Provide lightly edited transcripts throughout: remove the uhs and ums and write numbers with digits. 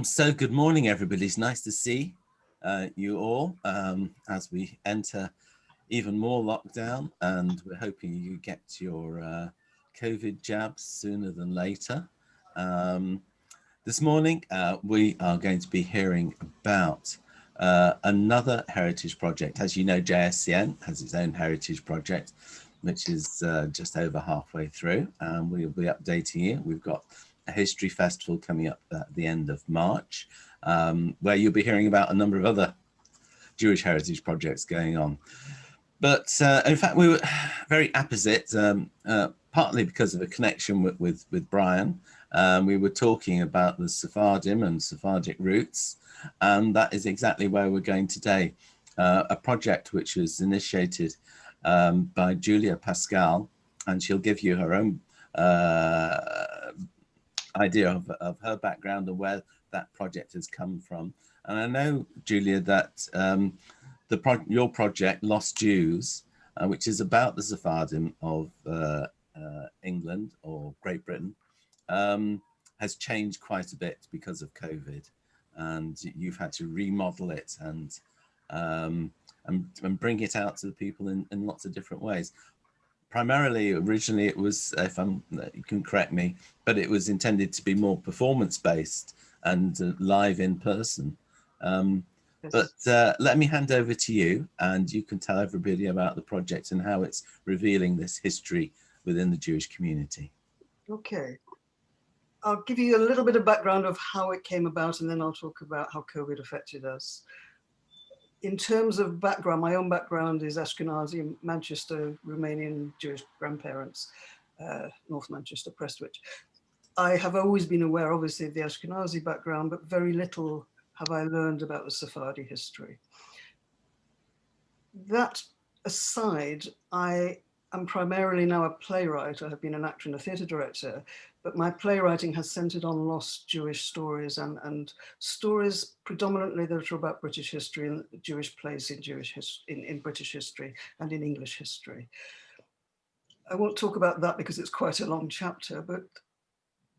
So good morning, everybody. It's nice to see you all as we enter even more lockdown, and we're hoping you get your COVID jabs sooner than later. This morning, we are going to be hearing about another heritage project. As you know, JSCN has its own heritage project, which is just over halfway through, and we'll be updating you. We've got a history festival coming up at the end of March, where you'll be hearing about a number of other Jewish heritage projects going on. But in fact, we were very apposite, partly because of a connection with Brian. We were talking about the Sephardim and Sephardic roots, and that is exactly where we're going today. A project which was initiated by Julia Pascal, and she'll give you her own idea of her background and where that project has come from. And I know, Julia, that your project, Lost Jews, which is about the Sephardim of England or Great Britain, has changed quite a bit because of COVID, and you've had to remodel it and bring it out to the people in lots of different ways. Primarily, originally it was, you can correct me, but it was intended to be more performance-based and live in person. But let me hand over to you, and you can tell everybody about the project and how it's revealing this history within the Jewish community. Okay. I'll give you a little bit of background of how it came about, and then I'll talk about how COVID affected us. In terms of background, my own background is Ashkenazi, Manchester, Romanian Jewish grandparents, North Manchester, Prestwich. I have always been aware, obviously, of the Ashkenazi background, but very little have I learned about the Sephardi history. That aside, I am primarily now a playwright. I have been an actor and a theatre director, but my playwriting has centered on lost Jewish stories and stories predominantly that are about British history and Jewish place in British history and in English history. I won't talk about that because it's quite a long chapter, but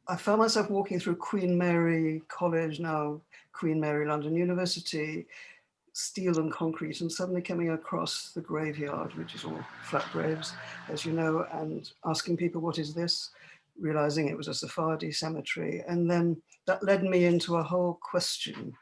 I found myself walking through Queen Mary College, now Queen Mary London University, steel and concrete, and suddenly coming across the graveyard, which is all flat graves, as you know, and asking people, what is this? Realizing it was a Sephardi cemetery. And then that led me into a whole question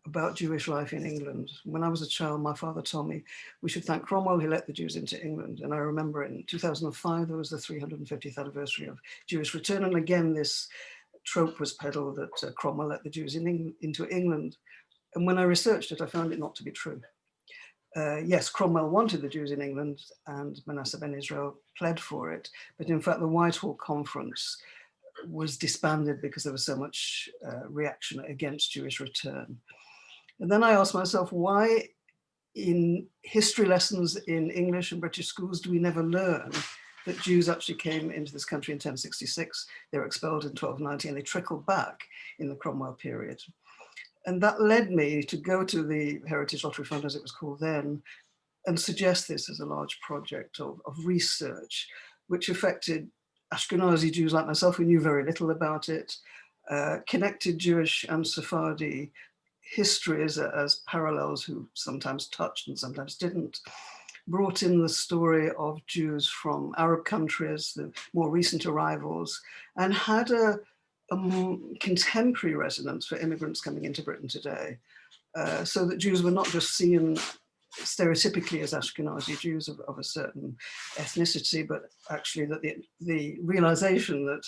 about Jewish life in England. When I was a child, my father told me we should thank Cromwell, he let the Jews into England. And I remember in 2005, there was the 350th anniversary of Jewish return. And again, this trope was peddled that Cromwell let the Jews into England. And when I researched it, I found it not to be true. Yes, Cromwell wanted the Jews in England, and Manasseh ben Israel pled for it. But in fact, the Whitehall Conference was disbanded because there was so much reaction against Jewish return. And then I asked myself, why in history lessons in English and British schools do we never learn that Jews actually came into this country in 1066, they were expelled in 1290, and they trickled back in the Cromwell period. And that led me to go to the Heritage Lottery Fund, as it was called then, and suggest this as a large project of research, which affected Ashkenazi Jews like myself, who knew very little about it, connected Jewish and Sephardi histories as parallels who sometimes touched and sometimes didn't, brought in the story of Jews from Arab countries, the more recent arrivals, and had a contemporary resonance for immigrants coming into Britain today, so that Jews were not just seen stereotypically as Ashkenazi Jews of a certain ethnicity, but actually that the realization that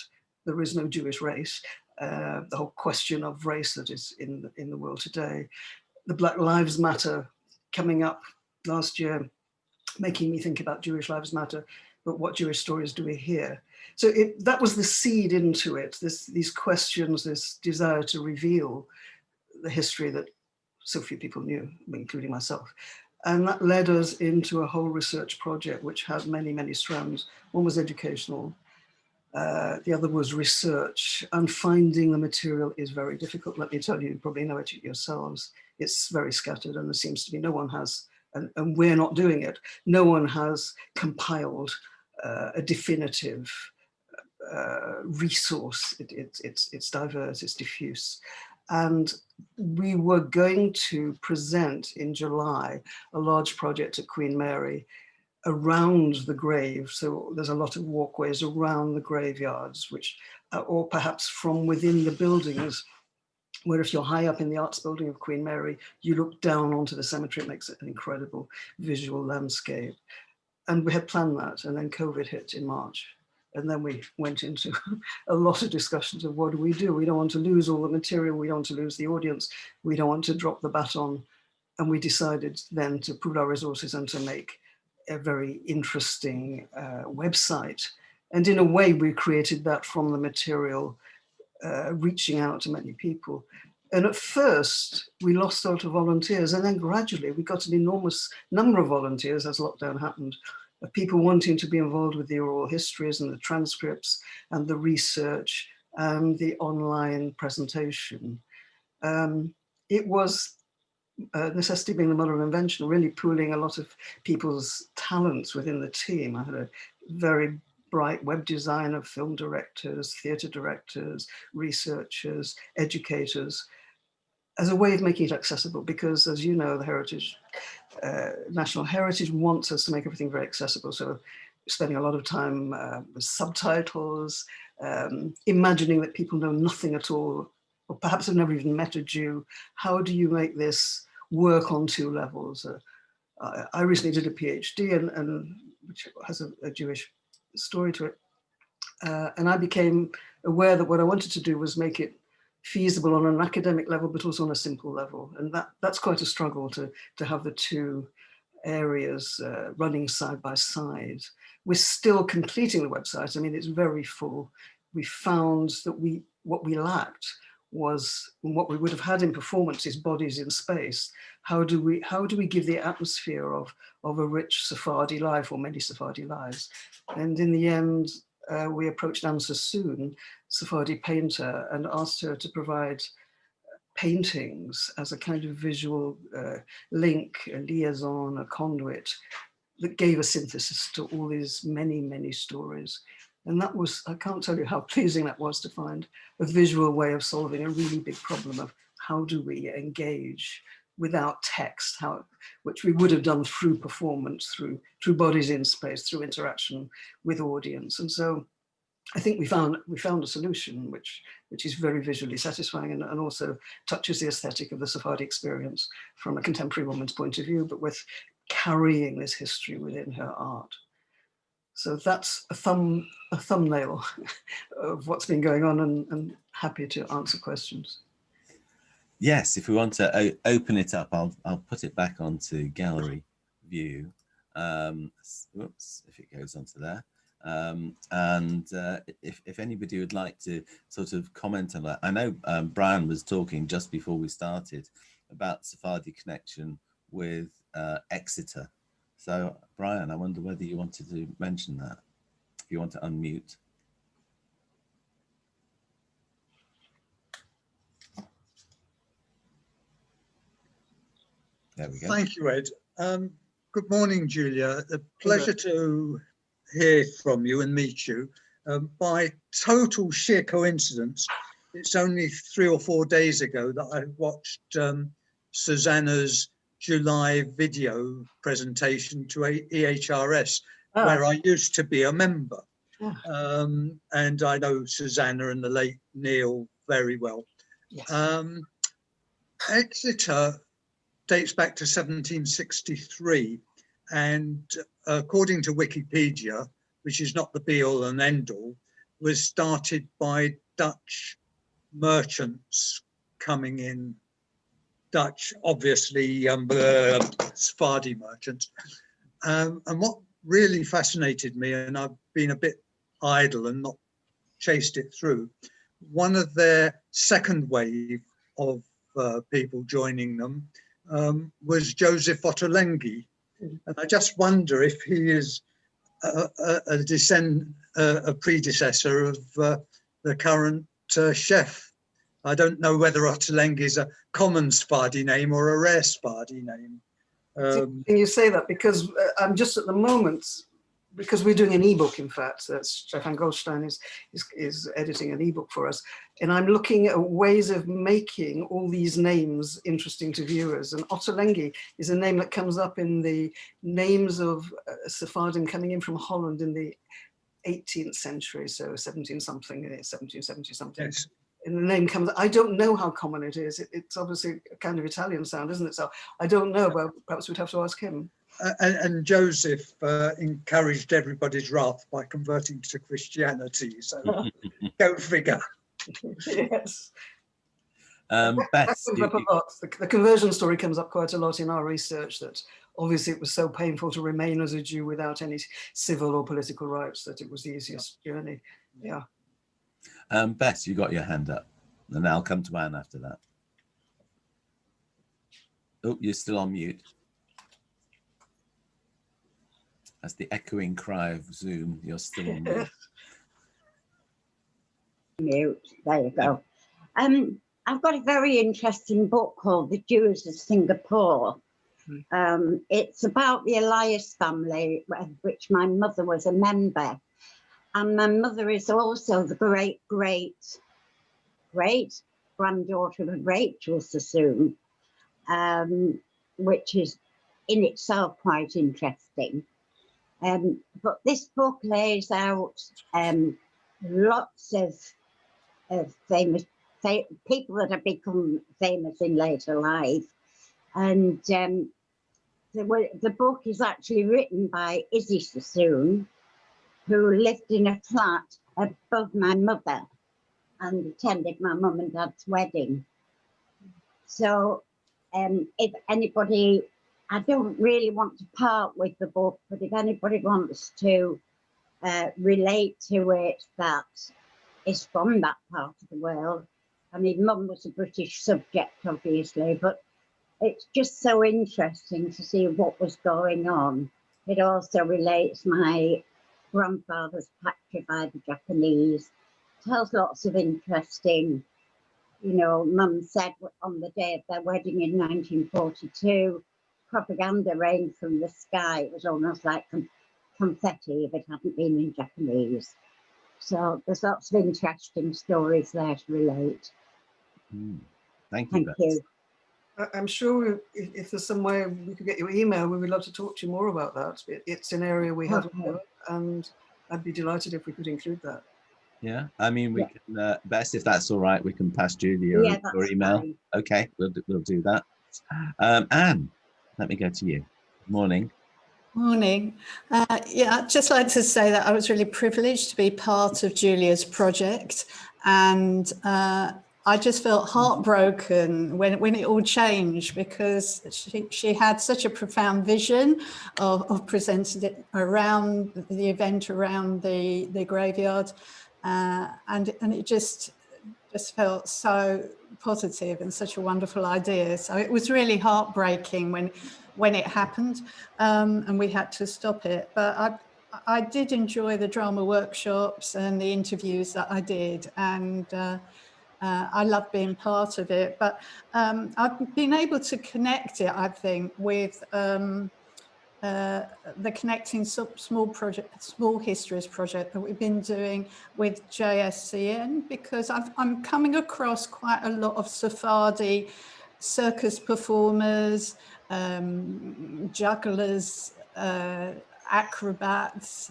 there is no Jewish race, the whole question of race that is in the world today, the Black Lives Matter coming up last year, making me think about Jewish Lives Matter, but what Jewish stories do we hear? So that was the seed into it, these questions, this desire to reveal the history that so few people knew, including myself. And that led us into a whole research project, which had many, many strands. One was educational, the other was research, and finding the material is very difficult. Let me tell you, you probably know it yourselves. It's very scattered, and there seems to be no one has, and we're not doing it, no one has compiled a definitive resource. It's diverse, it's diffuse. And we were going to present in July a large project at Queen Mary around the grave. So there's a lot of walkways around the graveyards, which, or perhaps from within the buildings, where if you're high up in the arts building of Queen Mary, you look down onto the cemetery. It makes it an incredible visual landscape. And we had planned that, and then COVID hit in March. And then we went into a lot of discussions of what do we do? We don't want to lose all the material. We don't want to lose the audience. We don't want to drop the baton. And we decided then to pool our resources and to make a very interesting website. And in a way, we created that from the material, reaching out to many people. And at first, we lost a lot of volunteers. And then gradually, we got an enormous number of volunteers as lockdown happened, of people wanting to be involved with the oral histories and the transcripts and the research and the online presentation. It was necessity being the mother of invention, really pooling a lot of people's talents within the team. I had a very bright web designer, film directors, theatre directors, researchers, educators, as a way of making it accessible, because as you know, the Heritage, National Heritage wants us to make everything very accessible. So spending a lot of time with subtitles, imagining that people know nothing at all, or perhaps have never even met a Jew. How do you make this work on two levels? I recently did a PhD, and which has a Jewish story to it. And I became aware that what I wanted to do was make it feasible on an academic level, but also on a simple level. And that's quite a struggle to have the two areas running side by side. We're still completing the website. I mean, it's very full. We found that what we lacked was what we would have had in performances, bodies in space. How do we give the atmosphere of a rich Sephardi life, or many Sephardi lives? And in the end, we approached Anne Sassoon, Sephardi painter, and asked her to provide paintings as a kind of visual link, a liaison, a conduit that gave a synthesis to all these many, many stories. And that was, I can't tell you how pleasing that was to find a visual way of solving a really big problem of how do we engage without text, which we would have done through performance, through bodies in space, through interaction with audience. And so I think we found a solution which is very visually satisfying and also touches the aesthetic of the Sephardi experience from a contemporary woman's point of view, but with carrying this history within her art. So that's a thumbnail of what's been going on, and happy to answer questions. Yes, if we want to open it up, I'll put it back onto gallery view. Whoops, if it goes onto there. And if anybody would like to sort of comment on that. I know Brian was talking just before we started about Sephardi connection with Exeter. So Brian, I wonder whether you wanted to mention that, if you want to unmute. There we go. Thank you, Ed. Good morning, Julia. A pleasure to hear from you and meet you. By total sheer coincidence, it's only 3 or 4 days ago that I watched Susanna's July video presentation to EHRS, where I used to be a member. And I know Susanna and the late Neil very well. Yes. Exeter dates back to 1763, and according to Wikipedia, which is not the be-all and end-all, was started by Dutch merchants coming in. Dutch, obviously, Sephardi merchants. And what really fascinated me, and I've been a bit idle and not chased it through, one of their second wave of people joining them was Joseph Ottolenghi. And I just wonder if he is a predecessor of the current chef. I don't know whether Ottolenghi is a common Sephardi name or a rare Sephardi name. Can you say that? Because I'm just at the moment because we're doing an ebook, in fact, that Stefan Goldstein is editing an ebook for us. And I'm looking at ways of making all these names interesting to viewers. And Ottolenghi is a name that comes up in the names of Sephardim coming in from Holland in the 18th century, so 17 something, 1770 something. Yes. And the name comes, I don't know how common it is. It's obviously a kind of Italian sound, isn't it? So I don't know, but perhaps we'd have to ask him. And Joseph encouraged everybody's wrath by converting to Christianity. So go figure. Yes. Beth, That comes up a lot. The conversion story comes up quite a lot in our research, that obviously it was so painful to remain as a Jew without any civil or political rights that it was the easiest journey. Yeah. Beth, you got your hand up, and I'll come to Anne after that. Oh, you're still on mute. That's the echoing cry of Zoom. You're still on mute. Mute. There you go. I've got a very interesting book called The Jews of Singapore. It's about the Elias family, of which my mother was a member. And my mother is also the great granddaughter of Rachel Sassoon, which is in itself quite interesting. But this book lays out lots of famous people that have become famous in later life. And the book is actually written by Izzy Sassoon, who lived in a flat above my mother and attended my mum and dad's wedding. So if anybody, I don't really want to part with the book, but if anybody wants to relate to it that is from that part of the world, I mean, mum was a British subject, obviously, but it's just so interesting to see what was going on. It also relates my grandfather's capture by the Japanese, tells lots of interesting, you know, mum said on the day of their wedding in 1942, propaganda rained from the sky. It was almost like confetti if it hadn't been in Japanese. So there's lots of interesting stories there to relate. Thank you. Thank you. I'm sure if there's some way we could get your email, we would love to talk to you more about that. It's an area we haven't covered, and I'd be delighted if we could include that. Yeah, I mean, we can, Bess, if that's all right, we can pass Julia your email. Fine. Okay, we'll do that. Anne, let me go to you. Morning. Morning. Yeah, I'd just like to say that I was really privileged to be part of Julia's project, and I just felt heartbroken when it all changed, because she had such a profound vision of presenting it around the event, around the graveyard, and it just felt so positive and such a wonderful idea. So it was really heartbreaking when it happened, and we had to stop it. But I did enjoy the drama workshops and the interviews that I did, and I love being part of it. But I've been able to connect it, I think, with the Connecting Small Histories project that we've been doing with JSCN, because I'm coming across quite a lot of Sephardi circus performers, jugglers, acrobats,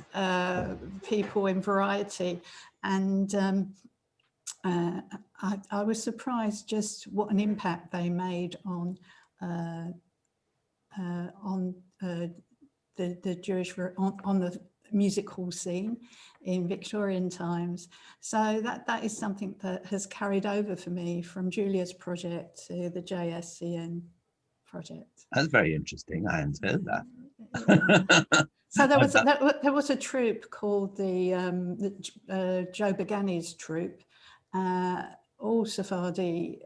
people in variety, and I was surprised just what an impact they made on the Jewish, on the music hall scene in Victorian times. So that is something that has carried over for me from Julia's project to the JSCN project. That's very interesting. I hadn't heard that. Yeah. So there was a troupe called the Joe Bagani's troupe, all Sephardi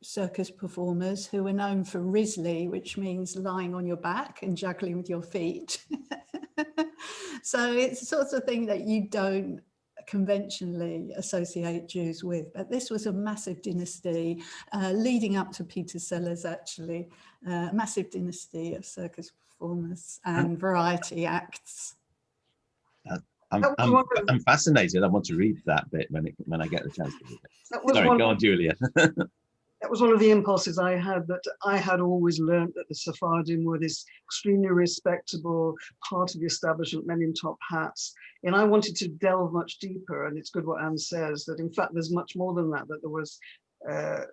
circus performers who were known for Risley, which means lying on your back and juggling with your feet. So it's the sort of thing that you don't conventionally associate Jews with. But this was a massive dynasty leading up to Peter Sellers, actually, a massive dynasty of circus performers and variety acts. I'm fascinated. I want to read that bit when I get the chance to read it. Sorry, go on, Julia. That was one of the impulses I had, that I had always learned that the Sephardim were this extremely respectable part of the establishment, men in top hats. And I wanted to delve much deeper. And it's good what Anne says, that in fact, there's much more than that, that there was there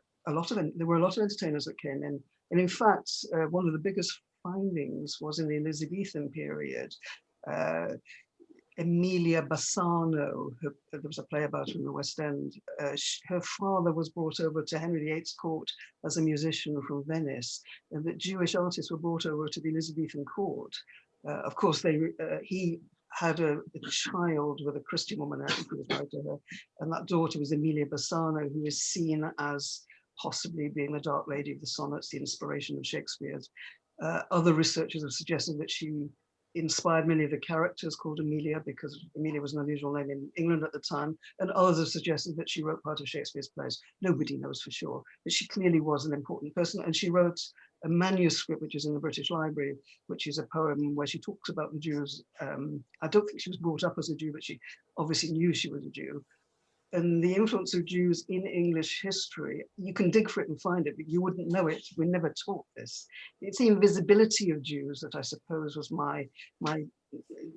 were a lot of entertainers that came in. And in fact, one of the biggest findings was in the Elizabethan period. Emilia Bassano, there was a play about her in the West End. Her father was brought over to Henry VIII's court as a musician from Venice, and that Jewish artists were brought over to the Elizabethan court. Of course, he had a child with a Christian woman, I think he was married to her, and that daughter was Emilia Bassano, who is seen as possibly being the Dark Lady of the Sonnets, the inspiration of Shakespeare's. Other researchers have suggested that she inspired many of the characters called Emilia, because Emilia was an unusual name in England at the time, and others have suggested that she wrote part of Shakespeare's plays. Nobody knows for sure, but she clearly was an important person, and she wrote a manuscript which is in the British Library, which is a poem where she talks about the Jews. I don't think she was brought up as a Jew, but she obviously knew she was a Jew. And the influence of Jews in English history, you can dig for it and find it, but you wouldn't know it. We're never taught this. It's the invisibility of Jews that I suppose was my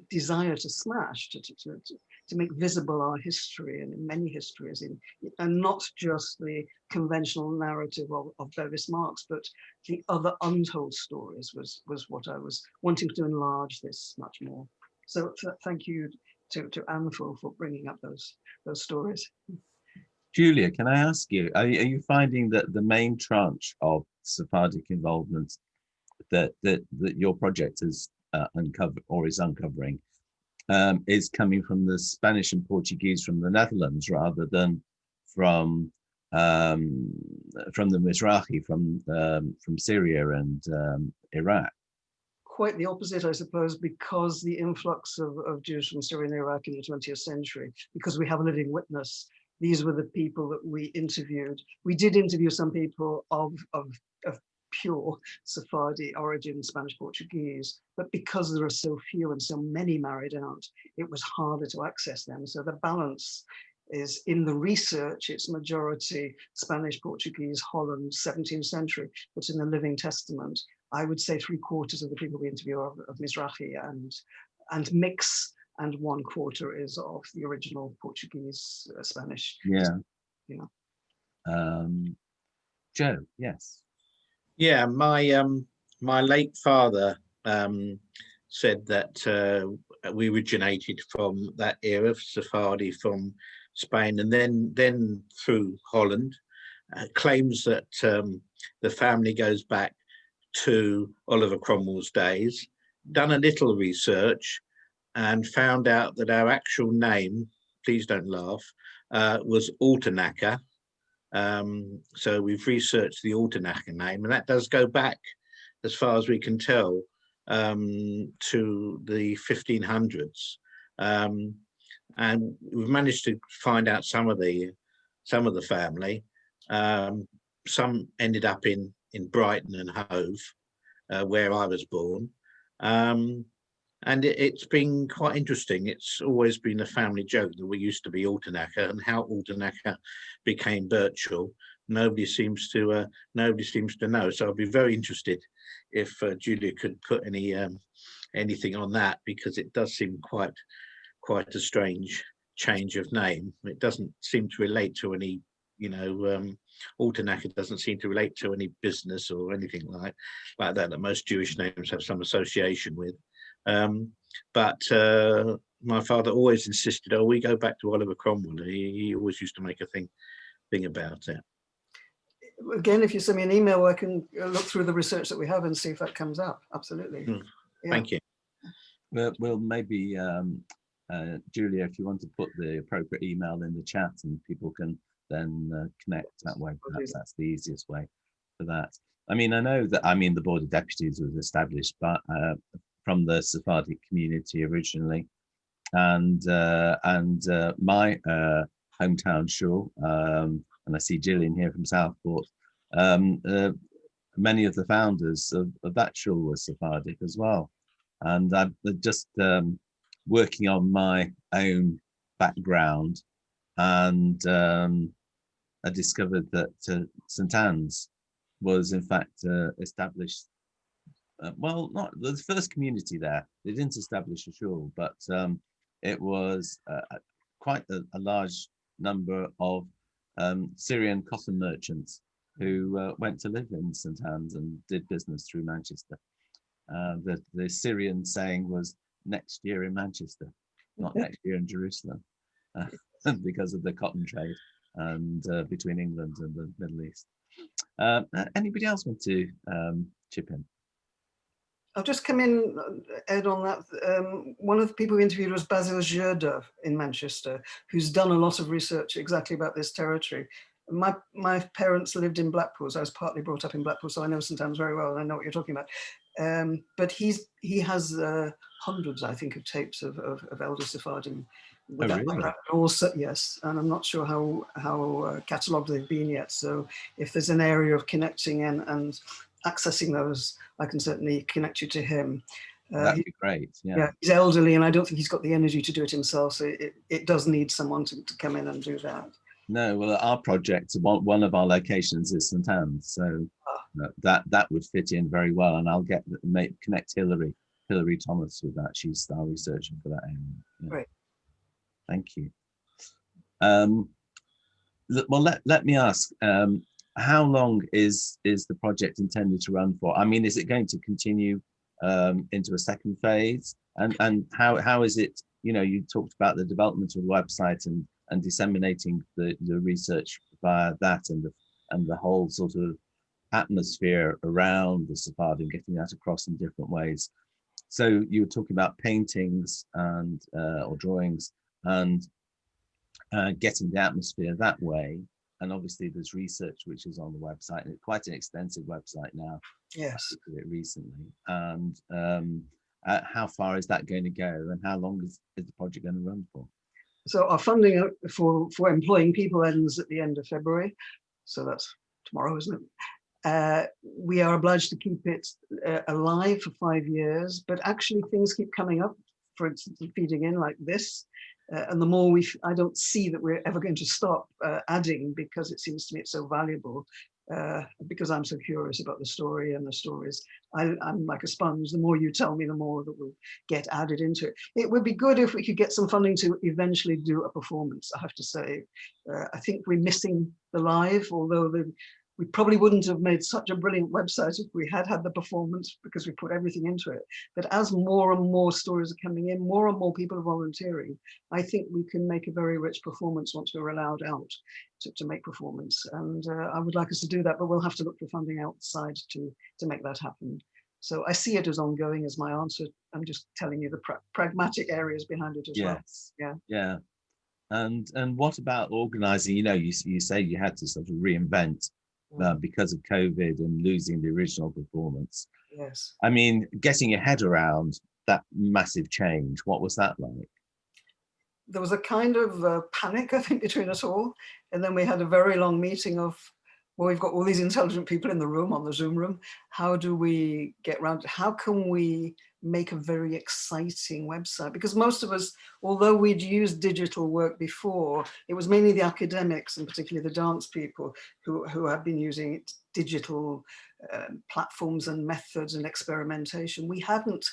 desire to smash, to make visible our history, and in many histories, and not just the conventional narrative of various marks, but the other untold stories was what I was wanting to enlarge this much more. So thank you to Anne for bringing up those stories. Julia, can I ask you, are you finding that the main tranche of Sephardic involvement that your project has uncovered or is uncovering is coming from the Spanish and Portuguese from the Netherlands rather than from the Mizrahi, from Syria and Iraq? Quite the opposite, I suppose, because the influx of Jews from Syria and Iraq in the 20th century, because we have a living witness. These were the people that we interviewed. We did interview some people of pure Sephardi origin, Spanish, Portuguese, but because there are so few and so many married out, it was harder to access them. So the balance is in the research, it's majority Spanish, Portuguese, Holland, 17th century, but in the Living Testament, I would say 3/4 of the people we interview are of Mizrahi and mix, and 1/4 is of the original Portuguese, Spanish. Yeah. You know. Joe, yes. Yeah, my late father said that we originated from that era of Sephardi from Spain, and then through Holland. Claims that the family goes back to Oliver Cromwell's days. Done a little research and found out that our actual name, please don't laugh, was Altenacker. So we've researched the Altenacker name, and that does go back, as far as we can tell, to the 1500s. And we've managed to find out some of the family. Some ended up in Brighton and Hove, where I was born. And it's been quite interesting. It's always been a family joke that we used to be Altenacker, and how Altenacker became Birchall, nobody seems to know. So I'll be very interested if Julia could put anything on that, because it does seem quite a strange change of name. It doesn't seem to relate to any, Altenacker doesn't seem to relate to any business or anything like that most Jewish names have some association with. But my father always insisted, we go back to Oliver Cromwell. He always used to make a thing about it. Again, if you send me an email, I can look through the research that we have and see if that comes up. Absolutely. Yeah. Thank you. Well, maybe Julia, if you want to put the appropriate email in the chat and people can then connect that way, perhaps that's the easiest way for that. I mean, I know that, the Board of Deputies was established but from the Sephardic community originally, and my hometown shul, and I see Gillian here from Southport. Many of the founders of that shul were Sephardic as well, and I'm just working on my own background, and I discovered that St Anne's was in fact established. Well, not the first community there. They didn't establish a shul, but it was quite a large number of Syrian cotton merchants who went to live in St Anne's and did business through Manchester. The Syrian saying was next year in Manchester, not next year in Jerusalem, because of the cotton trade and between England and the Middle East. Anybody else want to chip in? I'll just come in, Ed, on that. One of the people we interviewed was Basil Gerda in Manchester, who's done a lot of research exactly about this territory. My parents lived in Blackpool, so I was partly brought up in Blackpool, so I know St Anne's very well, and I know what you're talking about. But he has hundreds, I think, of tapes of elder Sephardim. Oh, really? Also, yes, and I'm not sure how catalogued they've been yet. So if there's an area of connecting and accessing those, I can certainly connect you to him. That'd be great. Yeah, he's elderly, and I don't think he's got the energy to do it himself. So it does need someone to come in and do that. No, well, our project, one of our locations is St Anne's, so that would fit in very well, and I'll connect Hilary Thomas with that. She's our researcher for that area. Yeah. Great. Thank you. Well, let me ask. How long is the project intended to run for? I mean, is it going to continue into a second phase? And how is it, you talked about the development of the website and disseminating the research via that and the whole sort of atmosphere around the Sephardim, getting that across in different ways. So you were talking about paintings and or drawings and getting the atmosphere that way. And obviously there's research which is on the website, and it's quite an extensive website now. Yes. Recently. And how far is that going to go, and how long is the project going to run for? So our funding for employing people ends at the end of February. So that's tomorrow, isn't it? We are obliged to keep it alive for 5 years, but actually things keep coming up, for instance, feeding in like this. And the more I don't see that we're ever going to stop adding, because it seems to me it's so valuable, because I'm so curious about the story and the stories. I'm like a sponge. The more you tell me, the more that will get added into it. It would be good if we could get some funding to eventually do a performance, I have to say. I think we're missing the live, although we probably wouldn't have made such a brilliant website if we had the performance, because we put everything into it. But as more and more stories are coming in, more and more people are volunteering, I think we can make a very rich performance once we're allowed out to make performance. And I would like us to do that, but we'll have to look for funding outside to make that happen. So I see it as ongoing as my answer. I'm just telling you the pragmatic areas behind it as well. Yeah. Yeah. And what about organizing? You say you had to sort of reinvent because of COVID and losing the original performance. Yes. I mean, getting your head around that massive change, what was that like? There was a kind of panic, I think, between us all. And then we had a very long meeting of, well, we've got all these intelligent people in the room, on the Zoom room. How do we get around? How can we make a very exciting website? Because most of us, although we'd used digital work before, it was mainly the academics, and particularly the dance people, who have been using digital platforms and methods and experimentation. We hadn't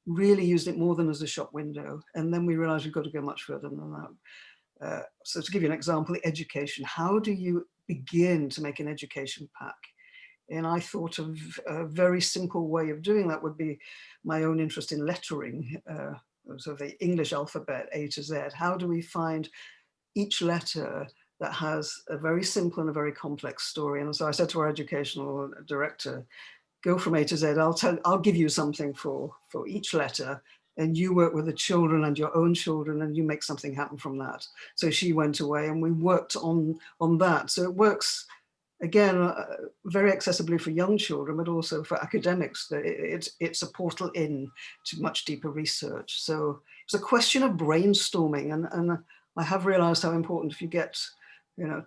really used it more than as a shop window. And then we realized we've got to go much further than that. So to give you an example, education. How do you begin to make an education pack? And I thought of a very simple way of doing that would be my own interest in lettering, so the English alphabet, A to Z. How do we find each letter that has a very simple and a very complex story? And so I said to our educational director, go from A to Z. I'll give you something for each letter, and you work with the children and your own children, and you make something happen from that. So she went away and we worked on that. So it works again, very accessibly for young children, but also for academics. It's a portal in to much deeper research. So it's a question of brainstorming, and I have realized how important, if you get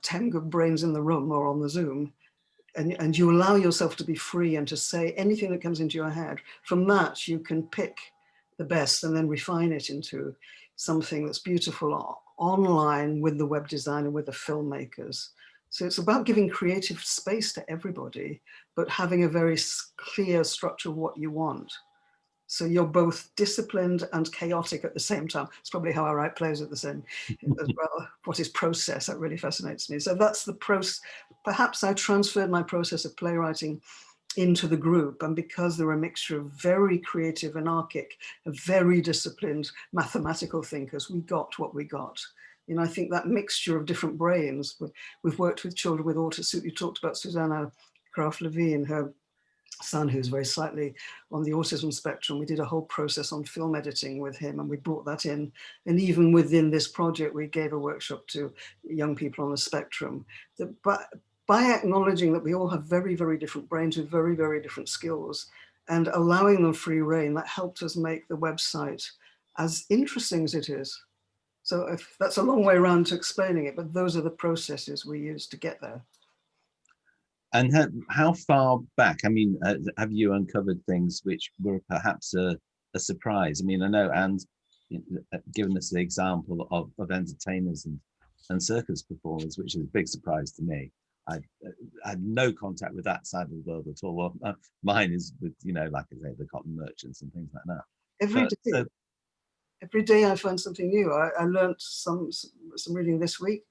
10 good brains in the room or on the Zoom, and you allow yourself to be free and to say anything that comes into your head, from that you can pick the best and then refine it into something that's beautiful online with the web design and with the filmmakers. So it's about giving creative space to everybody, but having a very clear structure of what you want. So you're both disciplined and chaotic at the same time. It's probably how I write plays at the same as well. What is process? That really fascinates me. So that's the process. Perhaps I transferred my process of playwriting into the group, and because they're a mixture of very creative, anarchic, very disciplined mathematical thinkers, we got what we got. I think that mixture of different brains. We've worked with children with autism. You talked about Susanna Kraft-Levine, her son who's very slightly on the autism spectrum. We did a whole process on film editing with him, and we brought that in. And even within this project, we gave a workshop to young people on the spectrum. But by acknowledging that we all have very, very different brains with very, very different skills, and allowing them free rein, that helped us make the website as interesting as it is. So if that's a long way around to explaining it, but those are the processes we use to get there. And how far back, I mean, have you uncovered things which were perhaps a surprise? I mean, I know Anne's given us the example of entertainers and circus performers, which is a big surprise to me. I had no contact with that side of the world at all. Well, mine is with, like I say, the cotton merchants and things like that. Every day I find something new. I learned some reading this week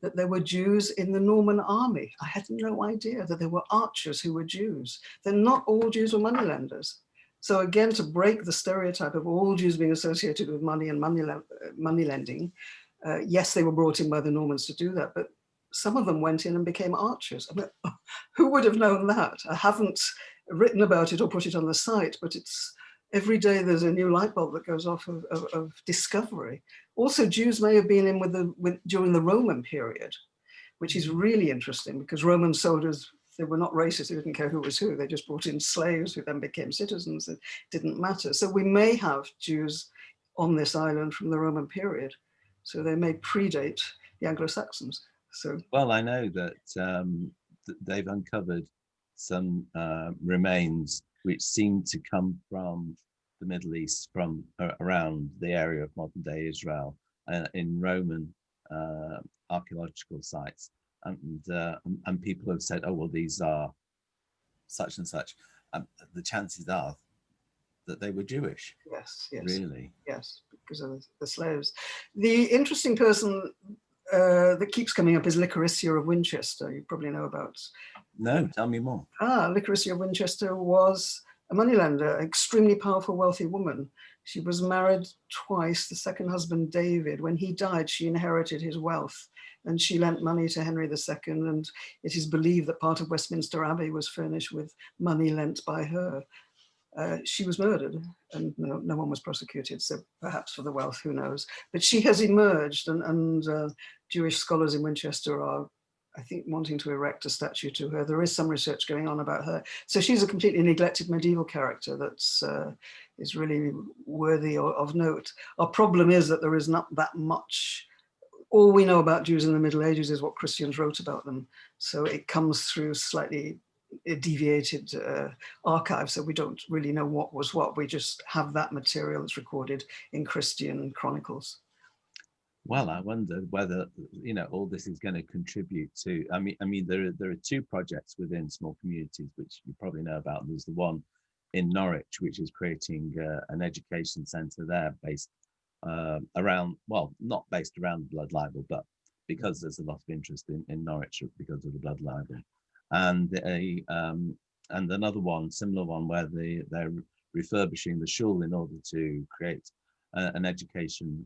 that there were Jews in the Norman army. I had no idea that there were archers who were Jews. Then not all Jews were moneylenders. So again, to break the stereotype of all Jews being associated with money and money lending, yes, they were brought in by the Normans to do that, but some of them went in and became archers. I mean, who would have known that? I haven't written about it or put it on the site, but it's every day there's a new light bulb that goes off of discovery. Also, Jews may have been in during the Roman period, which is really interesting because Roman soldiers, they were not racist, they didn't care who was who, they just brought in slaves who then became citizens, it didn't matter. So we may have Jews on this island from the Roman period, so they may predate the Anglo-Saxons. So, well, I know that they've uncovered some remains which seem to come from the Middle East, from around the area of modern day Israel, in Roman archaeological sites, and people have said, oh well, these are such and such. The chances are that they were Jewish. Yes, really. Yes, because of the slaves. The interesting person that keeps coming up is Licoricia of Winchester. You probably know about. No, tell me more. Licoricia of Winchester was a moneylender, extremely powerful, wealthy woman. She was married twice. The second husband, David, when he died, she inherited his wealth and she lent money to Henry II. And it is believed that part of Westminster Abbey was furnished with money lent by her. She was murdered and no one was prosecuted, so perhaps for the wealth, who knows. But she has emerged, and Jewish scholars in Winchester are, I think, wanting to erect a statue to her. There is some research going on about her. So she's a completely neglected medieval character that's is really worthy of note. Our problem is that there is not that much. All we know about Jews in the Middle Ages is what Christians wrote about them. So it comes through slightly deviated archives, so we don't really know what was what. We just have that material that's recorded in Christian chronicles. Well, I wonder whether all this is going to contribute to. I mean, there are two projects within small communities which you probably know about. There's the one in Norwich, which is creating an education centre there based around, well, not based around the blood libel, but because there's a lot of interest in Norwich because of the blood libel, and another one, similar one, where they're refurbishing the shul in order to create an education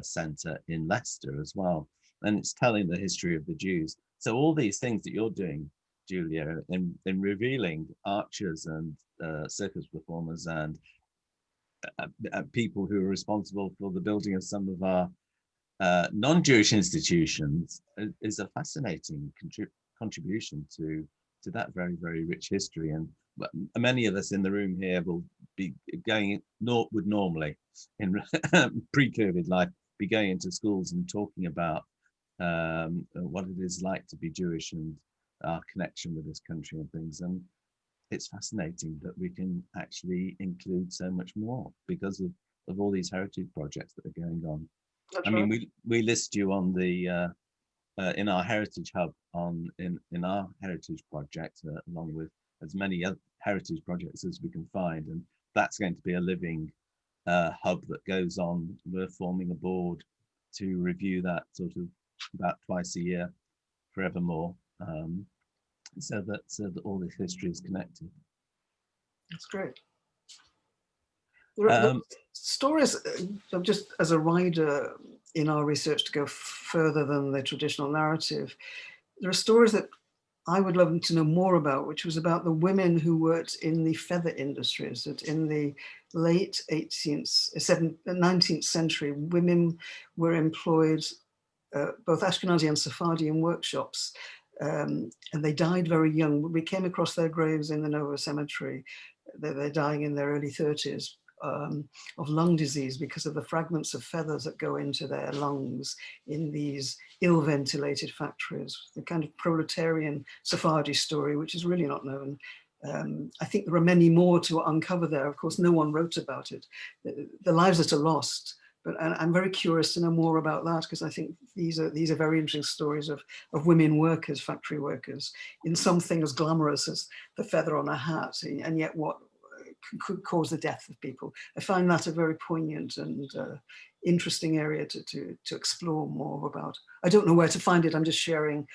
centre in Leicester as well, and it's telling the history of the Jews. So all these things that you're doing, Julia, in revealing archers and circus performers and people who are responsible for the building of some of our non-Jewish institutions, is a fascinating contribution to that very, very rich history. And many of us in the room here will be going, would normally in pre-COVID life, be going into schools and talking about what it is like to be Jewish and our connection with this country and things. And it's fascinating that we can actually include so much more because of all these heritage projects that are going on. That's I mean, right. we list you on the in our heritage hub in our heritage project, along with as many other heritage projects as we can find, and that's going to be a living hub that goes on. We're forming a board to review that sort of about twice a year forevermore, so that all this history is connected. That's great. There are stories, just as a rider in our research to go further than the traditional narrative, there are stories that I would love to know more about, which was about the women who worked in the feather industries. That in the late 19th century, women were employed, both Ashkenazi and Sephardi, in workshops, and they died very young. We came across their graves in the Nova Cemetery. They're dying in their early 30s. Of lung disease because of the fragments of feathers that go into their lungs in these ill-ventilated factories. The kind of proletarian Sephardi story, which is really not known. I think there are many more to uncover there. Of course, no one wrote about it. The lives that are lost, but I'm very curious to know more about that, because I think these are very interesting stories of women workers, factory workers, in something as glamorous as the feather on a hat, and yet what could cause the death of people. I find that a very poignant and interesting area to explore more about. I don't know where to find it. I'm just sharing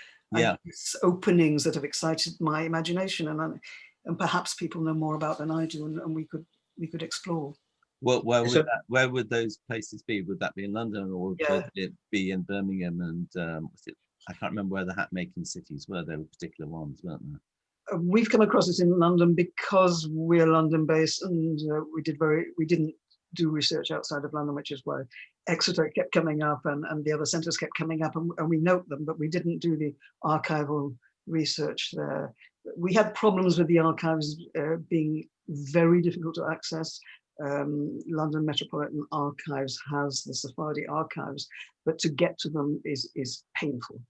openings that have excited my imagination, and perhaps people know more about than I do, and we could explore. Well, where would those places be? Would that be in London, or would it be in Birmingham? And I can't remember where the hat making cities were. There were particular ones, weren't there? We've come across it in London because we're London based, and we didn't do research outside of London, which is why Exeter kept coming up and the other centres kept coming up, and we note them, but we didn't do the archival research there. We had problems with the archives being very difficult to access. London Metropolitan Archives has the Sephardi archives, but to get to them is painful.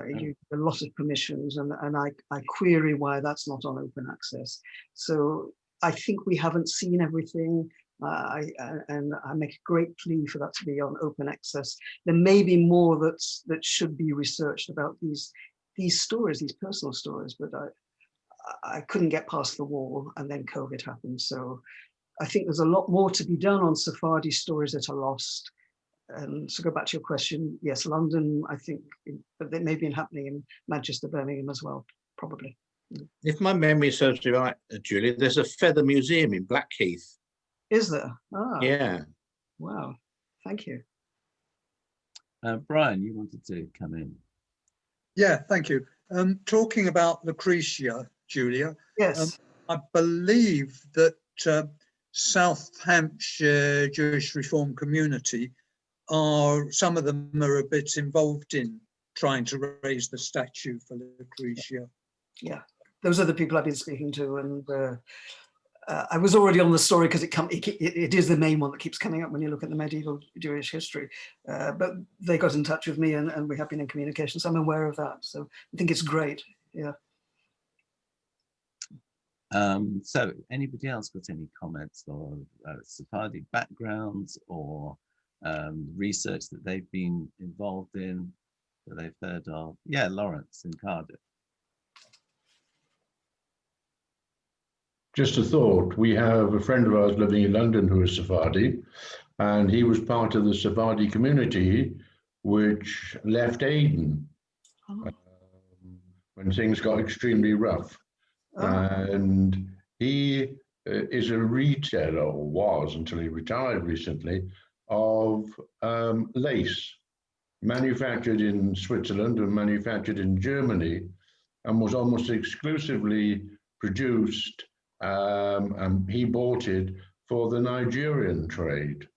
You need a lot of permissions, and I query why that's not on open access. So I think we haven't seen everything, and I make a great plea for that to be on open access. There may be more that should be researched about these stories, these personal stories, but I couldn't get past the wall, and then COVID happened. So I think there's a lot more to be done on Sephardi stories that are lost. And to go back to your question, yes, London, I think, but they may be happening in Manchester, Birmingham as well, probably. If my memory serves me right, Julie, there's a feather museum in Blackheath. Is there? Ah, yeah. Wow, thank you. Brian, you wanted to come in. Yeah, thank you. Talking about Lucretia, Julia. Yes. I believe that South Hampshire Jewish Reform Community some of them are a bit involved in trying to raise the statue for Lucretia. Yeah, those are the people I've been speaking to, and I was already on the story because it is the main one that keeps coming up when you look at the medieval Jewish history. But they got in touch with me, and we have been in communication, so I'm aware of that. So I think it's great. Yeah. So anybody else got any comments or Sephardi backgrounds or research that they've been involved in, that they've heard of? Yeah, Lawrence in Cardiff. Just a thought, we have a friend of ours living in London who is Sephardi, and he was part of the Sephardi community which left Aden when things got extremely rough. And he is a retailer, or was until he retired recently, of lace manufactured in Switzerland and manufactured in Germany, and was almost exclusively produced, and he bought it for the Nigerian trade.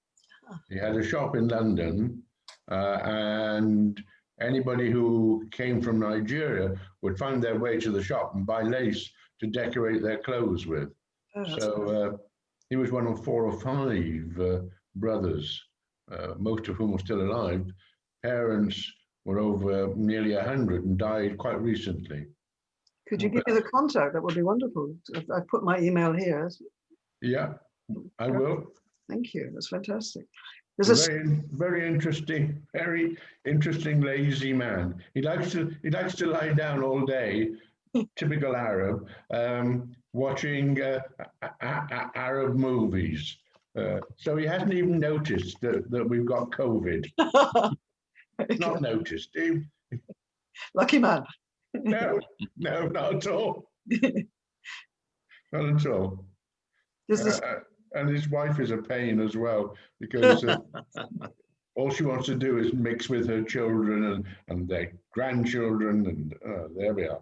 He had a shop in London, and anybody who came from Nigeria would find their way to the shop and buy lace to decorate their clothes with. So he was one of 4 or 5 brothers, most of whom are still alive. Parents were over nearly 100 and died quite recently. Could you give me the contact? That would be wonderful. I put my email here. Yeah, I will. Thank you. That's fantastic. There's very interesting, lazy man. He likes to lie down all day, typical Arab, watching Arab movies. So he hasn't even noticed that we've got COVID. Not noticed. Lucky man. No, not at all. Not at all. And his wife is a pain as well, because all she wants to do is mix with her children and their grandchildren, and there we are.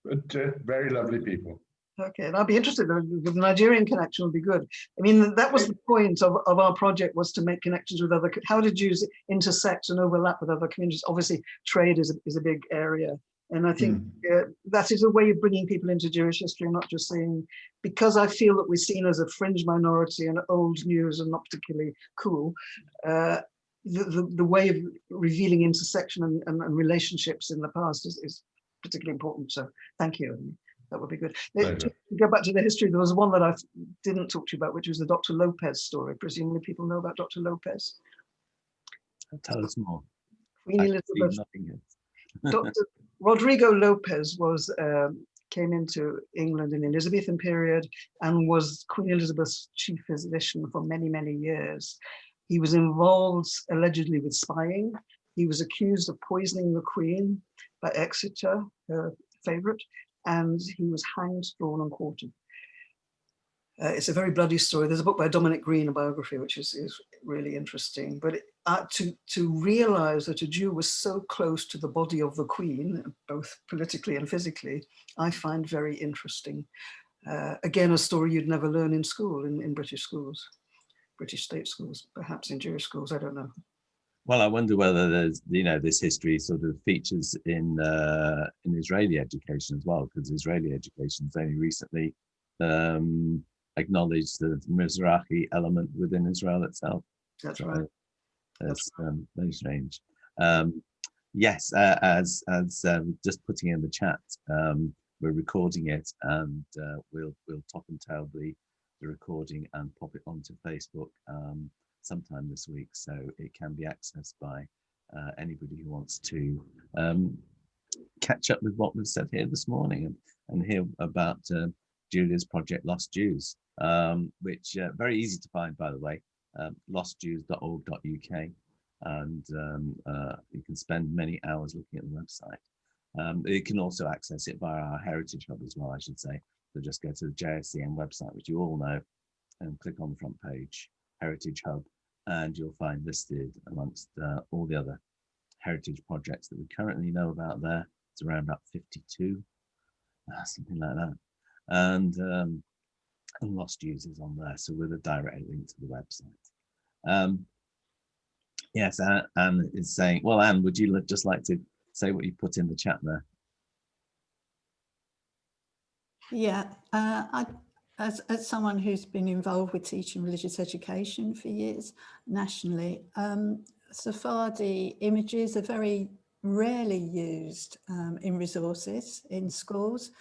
But very lovely people. Okay, and I'll be interested. The Nigerian connection would be good. I mean, that was the point of our project, was to make connections with other. How did Jews intersect and overlap with other communities? Obviously, trade is a big area. And I think that is a way of bringing people into Jewish history, not just saying, because I feel that we're seen as a fringe minority and old news and not particularly cool, the way of revealing intersection and relationships in the past is particularly important. So thank you. That would be good. To go back to the history, there was one that I didn't talk to you about, which was the Dr. Lopez story. Presumably people know about Dr. Lopez. Tell us more. Queen Elizabeth. Dr. Rodrigo Lopez came into England in the Elizabethan period and was Queen Elizabeth's chief physician for many, many years. He was involved allegedly with spying. He was accused of poisoning the Queen by Exeter, her favorite, and he was hanged, drawn, and quartered. It's a very bloody story. There's a book by Dominic Green, a biography, which is really interesting. But to realize that a Jew was so close to the body of the Queen, both politically and physically, I find very interesting. Again, a story you'd never learn in school, in British schools, British state schools, perhaps in Jewish schools, I don't know. Well, I wonder whether there's, this history sort of features in Israeli education as well, because Israeli education has only recently acknowledged the Mizrahi element within Israel itself. That's right. That's very strange. Yes, as just putting in the chat, we're recording it, and we'll top and tail the recording and pop it onto Facebook sometime this week, so it can be accessed by anybody who wants to catch up with what we've said here this morning and hear about Julia's project Lost Jews, which very easy to find, by the way, lostjews.org.uk, and you can spend many hours looking at the website. You can also access it via our Heritage Hub as well, I should say. So just go to the JSCN website, which you all know, and click on the front page, Heritage Hub, and you'll find listed amongst all the other heritage projects that we currently know about there. It's around about 52, something like that. And Lost Jews is on there, so with a direct link to the website. Yes, Anne is saying, well, Anne, would you just like to say what you put in the chat there? Yeah, as someone who's been involved with teaching religious education for years nationally, Sephardi images are very rarely used in resources in schools,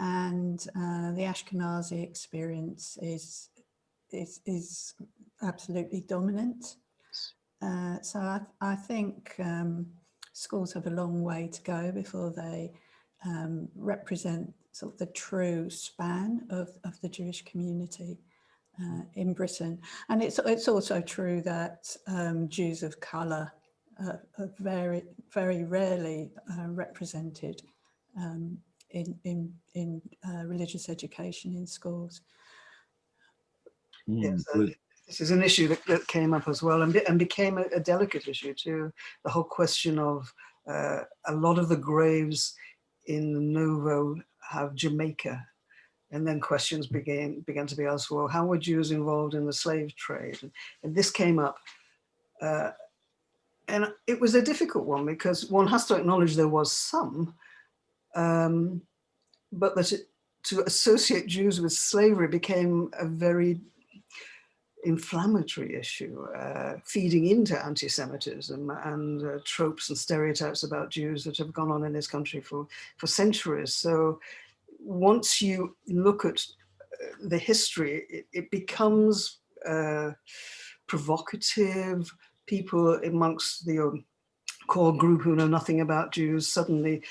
and the Ashkenazi experience is absolutely dominant. So I think schools have a long way to go before they represent sort of the true span of the Jewish community in Britain. And it's also true that Jews of colour are very, very rarely represented in religious education in schools. Yes, this is an issue that came up as well, and became a delicate issue too. The whole question of a lot of the graves in the Novo have Jamaica, and then questions began to be asked, well, how were Jews involved in the slave trade? And this came up, And it was a difficult one because one has to acknowledge there was some, but that to associate Jews with slavery became a very inflammatory issue, feeding into anti-Semitism and tropes and stereotypes about Jews that have gone on in this country for centuries. So once you look at the history, it becomes provocative. People amongst the core group who know nothing about Jews suddenly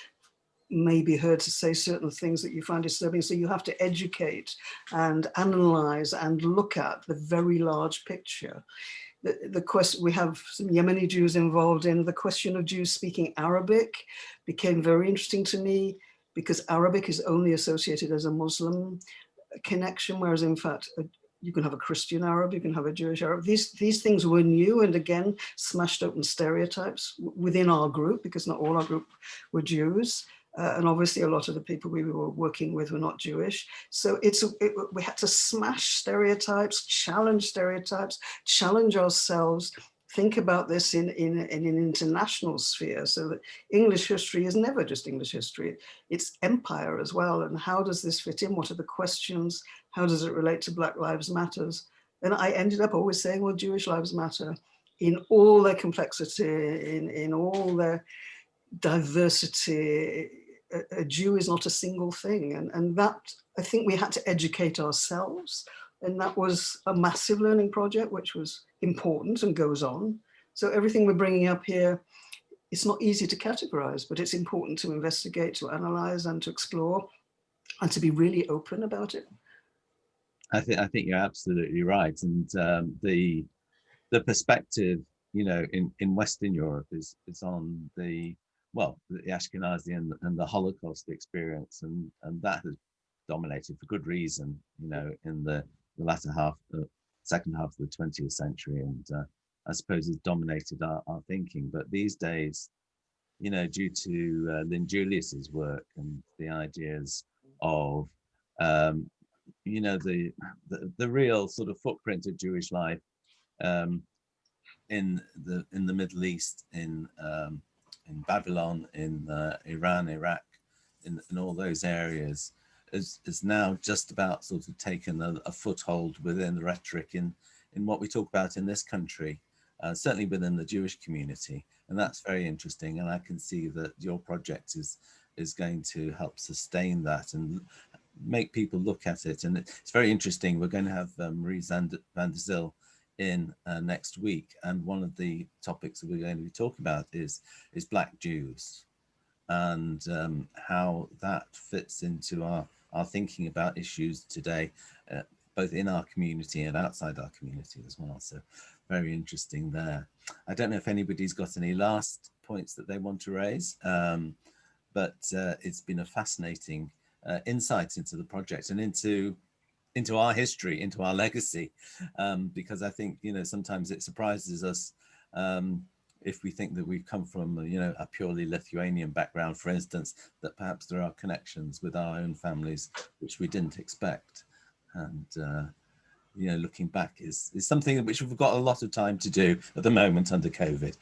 may be heard to say certain things that you find disturbing. So you have to educate and analyze and look at the very large picture. The question, we have some Yemeni Jews involved in the question of Jews speaking Arabic became very interesting to me, because Arabic is only associated as a Muslim connection, whereas in fact, you can have a Christian Arab, you can have a Jewish Arab. These things were new, and again, smashed open stereotypes within our group, because not all our group were Jews. And obviously a lot of the people we were working with were not Jewish. So we had to smash stereotypes, challenge ourselves, think about this in an international sphere, so that English history is never just English history, it's empire as well. And how does this fit in? What are the questions? How does it relate to Black Lives Matters? And I ended up always saying, well, Jewish lives matter in all their complexity, in all their diversity. A Jew is not a single thing. And that, I think we had to educate ourselves. And that was a massive learning project, which was important and goes on. So everything we're bringing up here, it's not easy to categorize, but it's important to investigate, to analyze, and to explore, and to be really open about it. I think you're absolutely right. And the perspective, you know, in Western Europe is on the Ashkenazi and the Holocaust experience, and that has dominated for good reason, you know, in the latter half, second half of the 20th century, and I suppose has dominated our thinking. But these days, you know, due to Lynn Julius's work and the ideas of, you know, the real sort of footprint of Jewish life in the Middle East, in Babylon, in Iran, Iraq, in all those areas, is now just about sort of taken a foothold within the rhetoric in what we talk about in this country, certainly within the Jewish community. And that's very interesting. And I can see that your project is going to help sustain that and make people look at it. And it's very interesting. We're going to have Marie van der Zil in next week, and one of the topics that we're going to be talking about is Black Jews, and how that fits into our thinking about issues today, both in our community and outside our community as well. So very interesting there. I don't know if anybody's got any last points that they want to raise, but it's been a fascinating insight into the project and into our history, into our legacy, because I think, you know, sometimes it surprises us if we think that we've come from, you know, a purely Lithuanian background, for instance, that perhaps there are connections with our own families which we didn't expect. And you know, looking back is something which we've got a lot of time to do at the moment under COVID.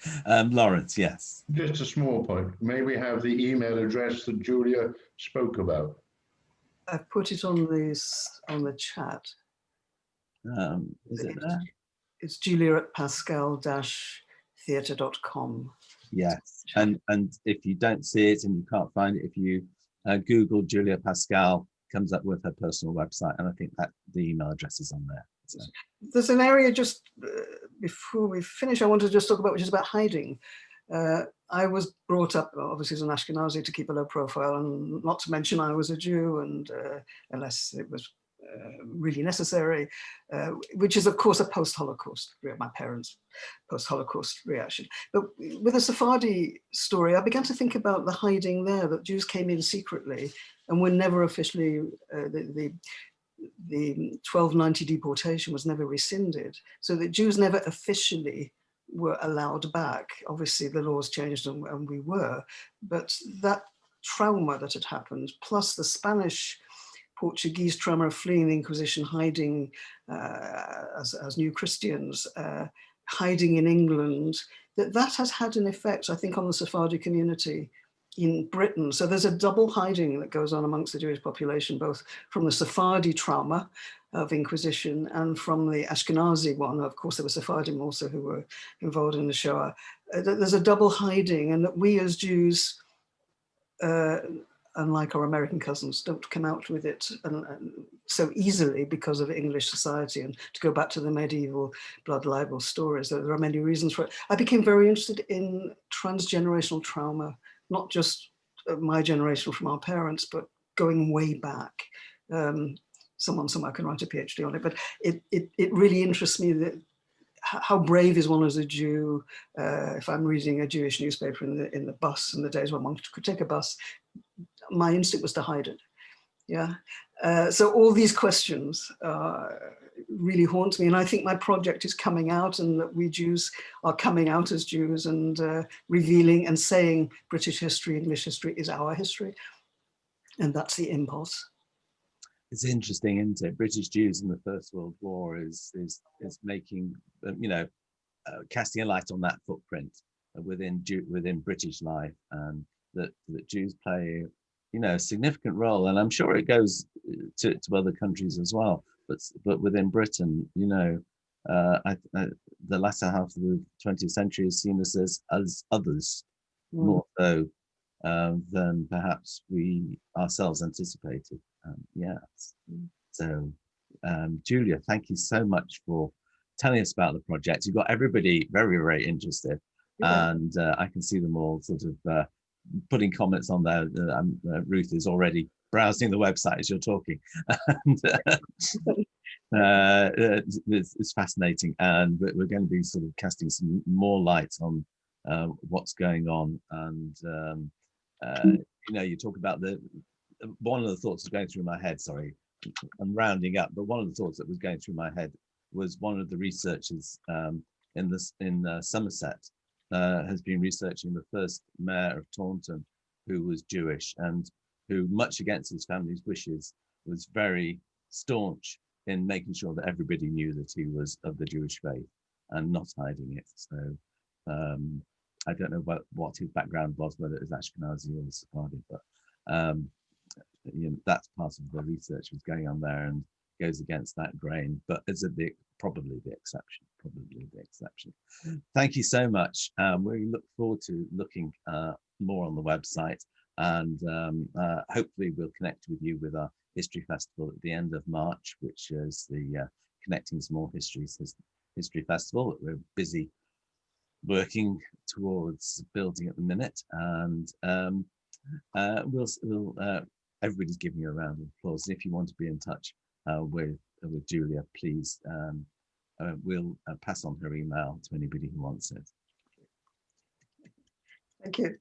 Lawrence, yes. Just a small point. May we have the email address that Julia spoke about? I've put it on the chat. Is it there? It's julia@pascal-theatre.com. Yes, and if you don't see it and you can't find it, if you Google Julia Pascal, comes up with her personal website, and I think that the email address is on there. So. There's an area just before we finish I want to just talk about, which is about hiding. I was brought up, obviously, as an Ashkenazi, to keep a low profile, and not to mention I was a Jew, and unless it was really necessary, which is, of course, a post-Holocaust, my parents' post-Holocaust reaction. But with the Sephardi story, I began to think about the hiding there, that Jews came in secretly and were never officially, the 1290 deportation was never rescinded, so that Jews never officially were allowed back. Obviously the laws changed and we were, but that trauma that had happened, plus the Spanish Portuguese trauma of fleeing the Inquisition, hiding as new Christians, hiding in England, that has had an effect, I think, on the Sephardi community in Britain. So there's a double hiding that goes on amongst the Jewish population, both from the Sephardi trauma of Inquisition and from the Ashkenazi one. Of course, there were Sephardim also who were involved in the Shoah. There's a double hiding, and that we as Jews, unlike our American cousins, don't come out with it so easily because of English society. And to go back to the medieval blood libel stories, there are many reasons for it. I became very interested in transgenerational trauma, not just my generation from our parents, but going way back. Someone somewhere can write a PhD on it, but it really interests me that how brave is one as a Jew. If I'm reading a Jewish newspaper in the bus, in the days when one could take a bus, my instinct was to hide it. Yeah. So all these questions really haunt me, and I think my project is coming out, and that we Jews are coming out as Jews and revealing and saying British history, English history is our history, and that's the impulse. It's interesting, isn't it? British Jews in the First World War is making, casting a light on that footprint within British life, and that Jews play, a significant role. And I'm sure it goes to other countries as well. But within Britain, the latter half of the 20th century is seen as others, more so than perhaps we ourselves anticipated. So Julia, thank you so much for telling us about the project. You've got everybody very, very interested, and I can see them all sort of putting comments on there. Ruth is already browsing the website as you're talking, and it's fascinating, and we're going to be sort of casting some more light on what's going on. And you talk about one of the thoughts that was going through my head, sorry, I'm rounding up, but one of the thoughts that was going through my head was one of the researchers in Somerset has been researching the first mayor of Taunton, who was Jewish, and who, much against his family's wishes, was very staunch in making sure that everybody knew that he was of the Jewish faith and not hiding it. So I don't know what his background was, whether it was Ashkenazi or Sephardi, but that's part of the research was going on there and goes against that grain, but it's probably the exception. Thank you so much. We look forward to looking more on the website, and hopefully we'll connect with you with our History Festival at the end of March, which is the Connecting Small Histories History Festival that we're busy working towards building at the minute. And everybody's giving you a round of applause. If you want to be in touch with Julia, please, we'll pass on her email to anybody who wants it. Thank you.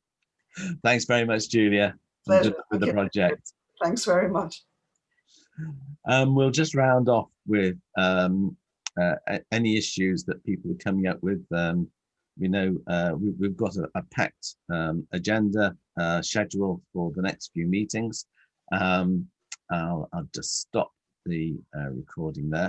Thanks very much, Julia. Pleasure. With the project. Thanks very much. We'll just round off with any issues that people are coming up with. We know we've got a packed agenda schedule for the next few meetings. I'll just stop the recording there.